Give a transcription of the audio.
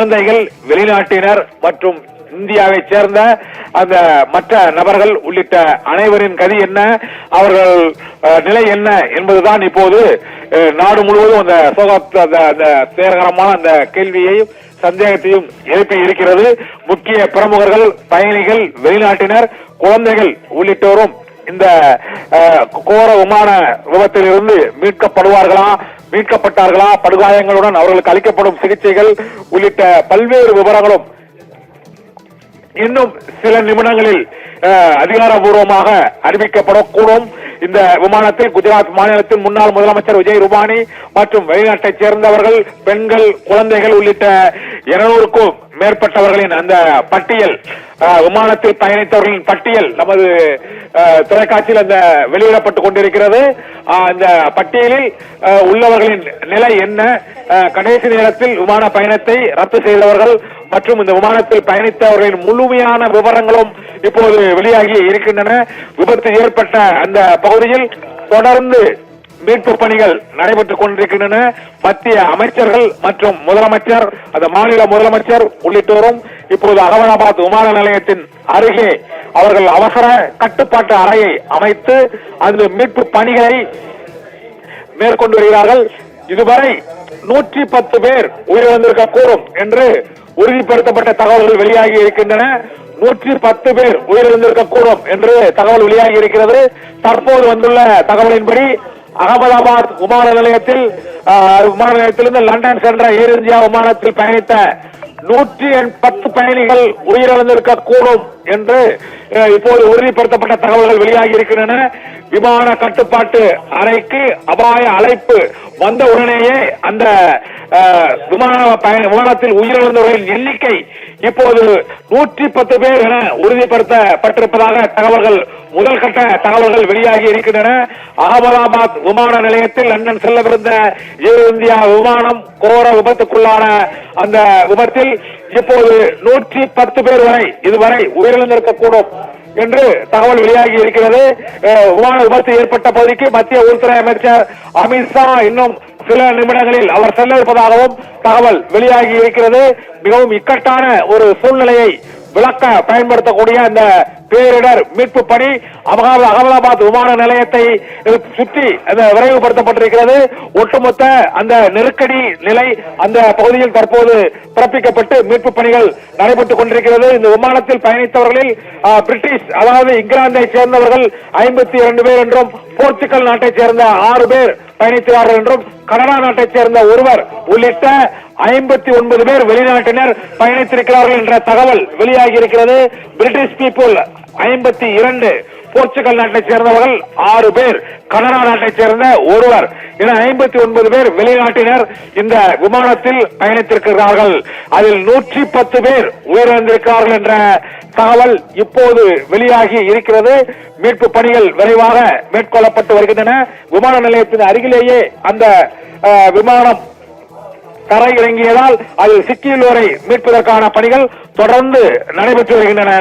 குழந்தைகள், வெளிநாட்டினர் மற்றும் இந்தியாவை சேர்ந்த அந்த மற்ற நபர்கள் உள்ளிட்ட அனைவரின் கதி என்ன, அவர்கள் நிலை என்ன என்பதுதான் இப்போது நாடு முழுவதும் அந்த சேரகரமான அந்த கேள்வியையும் சந்தேகத்தையும் எழுப்பி இருக்கிறது. முக்கிய பிரமுகர்கள், பயணிகள், வெளிநாட்டினர், குழந்தைகள் உள்ளிட்டோரும் இந்த கோர விமான விபத்தில் இருந்து மீட்கப்படுவார்களா, மீட்கப்பட்டார்களா, படுகாயங்களுடன் அவர்களுக்கு அளிக்கப்படும் சிகிச்சைகள் உள்ளிட்ட பல்வேறு விவரங்களும் இன்னும் சில நிமிடங்களில் அதிகாரபூர்வமாக அறிவிக்கப்படக்கூடும். இந்த விமானத்தில் குஜராத் மாநிலத்தின் முன்னாள் முதலமைச்சர் விஜய் ரூபானி மற்றும் வெளிநாட்டைச் சேர்ந்தவர்கள், பெண்கள், குழந்தைகள் உள்ளிட்ட 200க்கும் மேற்பட்டவர்களின் அந்த பட்டியல், விமானத்தில் பயணித்தவர்களின் பட்டியல் நமது தொலைக்காட்சியில் அந்த வெளியிடப்பட்டுக் கொண்டிருக்கிறது. அந்த பட்டியலில் உள்ளவர்களின் நிலை என்ன, கடைசி நேரத்தில் விமான பயணத்தை ரத்து செய்தவர்கள் மற்றும் இந்த விமானத்தில் பயணித்தவர்களின் முழுமையான விவரங்களும் இப்போது வெளியாகி இருக்கின்றன. விபத்து ஏற்பட்ட அந்த பகுதியில் தொடர்ந்து மீட்பு பணிகள் நடைபெற்றுக் கொண்டிருக்கின்றன. மத்திய அமைச்சர்கள் மற்றும் முதலமைச்சர், அந்த மாநில முதலமைச்சர் உள்ளிட்டோரும் இப்போது அகமதாபாத் விமான நிலையத்தின் அருகே அவர்கள் அவசர கட்டுப்பாட்டு அறையை அமைத்து அந்த மீட்பு பணிகளை மேற்கொண்டு வருகிறார்கள். இதுவரை 110 பேர் உயிரிழந்திருக்க கூடும் என்று உறுதிப்படுத்தப்பட்ட தகவல்கள் வெளியாகி இருக்கின்றன. 110 பேர் உயிரிழந்திருக்க கூடும் என்று தகவல் வெளியாகி இருக்கிறது. தற்போது வந்துள்ள தகவலின்படி அகமதாபாத் விமான நிலையத்திலிருந்து லண்டன் சென்ற ஏர் இந்தியா விமானத்தில் பயணித்த 110 பயணிகள் உயிரிழந்திருக்க கூடும் என்று இப்போது உறுதிப்படுத்தப்பட்ட தகவல்கள் வெளியாகி இருக்கின்றன. விமான கட்டுப்பாட்டு அறைக்கு அபாய அழைப்பு வந்த உடனேயே அந்த விமானத்தில் உயிரிழந்தவர்களின் எண்ணிக்கை இப்போது 110 பேர் என உறுதிப்படுத்தப்பட்டிருப்பதாக தகவல்கள், முதல் கட்ட தகவல்கள் வெளியாகி இருக்கின்றன. அகமதாபாத் விமான நிலையத்தில் லண்டன் செல்லவிருந்த ஏர் இந்தியா விமானம் கோர விபத்துக்குள்ளான அந்த விபத்தில் இப்போது 110 பேர் வரை இதுவரை உயிரிழந்திருக்கக்கூடும் என்று தகவல் வெளியாகி இருக்கிறது. விமான விபத்து ஏற்பட்ட பகுதிக்கு மத்திய உள்துறை அமைச்சர் அமித்ஷா இன்னும் சில நிமிடங்களில் அவர் செல்ல இருப்பதாகவும் தகவல் வெளியாகி இருக்கிறது. மிகவும் இக்கட்டான ஒரு சூழ்நிலையை விளக்க பயன்படுத்தக்கூடிய அந்த பேரிடர் மீட்பு பணி அகமதாபாத் விமான நிலையத்தை சுற்றி விரைவுபடுத்தப்பட்டிருக்கிறது. ஒட்டுமொத்த அந்த நெருக்கடி நிலை அந்த பகுதியில் தற்போது பிறப்பிக்கப்பட்டு மீட்பு பணிகள் நடைபெற்றுக் கொண்டிருக்கிறது. இந்த விமானத்தில் பயணித்தவர்களில் பிரிட்டிஷ், அதாவது இங்கிலாந்தை சேர்ந்தவர்கள் 52 பேர் என்றும், போர்ச்சுகல் நாட்டை சேர்ந்த 6 பேர் பயணித்தார்கள் என்றும், கனடா நாட்டைச் சேர்ந்த ஒருவர் உள்ளிட்ட 59 பேர் வெளிநாட்டினர் பயணித்திருக்கிறார்கள் என்ற தகவல் வெளியாகி இருக்கிறது. பிரிட்டிஷ் பீப்புள் 52, போர்ச்சுகல் நாட்டைச் சேர்ந்தவர்கள் 6 பேர், கனடா நாட்டைச் சேர்ந்த ஒருவர் என 59 பேர் வெளிநாட்டினர் இந்த விமானத்தில் பயணித்திருக்கிறார்கள். அதில் 110 பேர் உயிரிழந்திருக்கிறார்கள் என்ற தகவல் இப்போது வெளியாகி இருக்கிறது. மீட்பு பணிகள் விரைவாக மேற்கொள்ளப்பட்டு வருகின்றன. விமான நிலையத்தின் அருகிலேயே அந்த விமானம் தரை இறங்கியதால் அதில் சிக்கியுள்ளோரை மீட்பதற்கான பணிகள் தொடர்ந்து நடைபெற்று வருகின்றன.